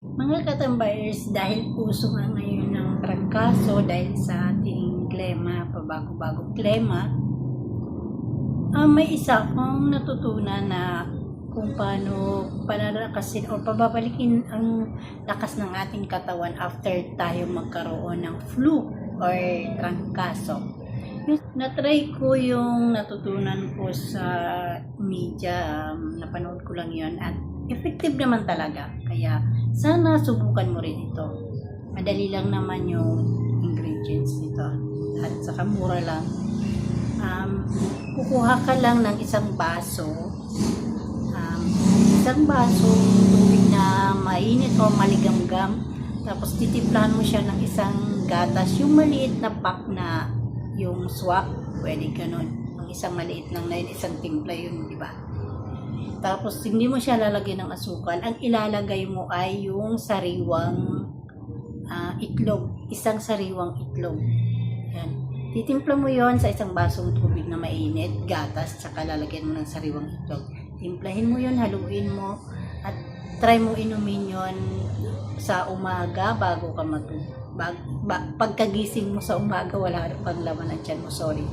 Mga katambayers, dahil puso nga ngayon ng trangkaso dahil sa ating klima, pabago-bagong klima, may isa akong natutunan na kung paano panalakasin o pababalikin ang lakas ng ating katawan after tayo magkaroon ng flu or trangkaso. Na-try ko yung natutunan ko sa media, napanood ko lang yon at effective naman talaga. Kaya sana subukan mo rin ito. Madali lang naman yung ingredients nito at saka mura lang. Kukuha ka lang ng isang baso tubig na mainit o maligamgam, tapos titimplahan mo siya ng isang gatas, yung maliit na pack na yung swak, pwede ganun, ang isang maliit lang na yun, isang timpla yun, di ba? Tapos hindi mo siya lalagyan ng asukal, ang ilalagay mo ay yung sariwang itlog, isang sariwang itlog. Yan. Titimpla mo yon sa isang basong tubig na mainit, gatas, tsaka lalagyan mo ng sariwang itlog. Timplahin mo yon, haluin mo, at try mo inumin yon sa umaga bago ka matulog. Pagkagising mo sa umaga, wala pang laman ang tiyan mo, sorry.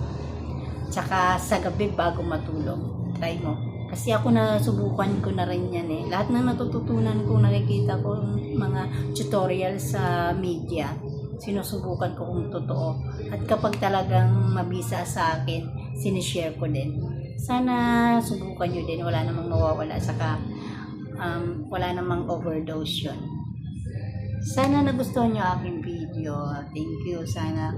Tsaka sa gabi bago matulog, try mo. Kasi ako nasubukan ko na rin yan eh. Lahat na natututunan ko, nakikita ko mga tutorial sa media, sinusubukan ko kung totoo. At kapag talagang mabisa sa akin, sinishare ko din. Sana subukan nyo din, wala namang mawawala, saka wala namang overdose yun. Sana nagustuhan nyo aking video. Thank you. Sana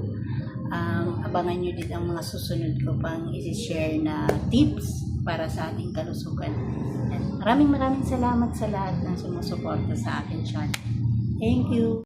abangan nyo din ang mga susunod ko pang isi-share na tips para sa ating kalusugan. Maraming salamat sa lahat ng sumusuporta sa akin channel. Thank you.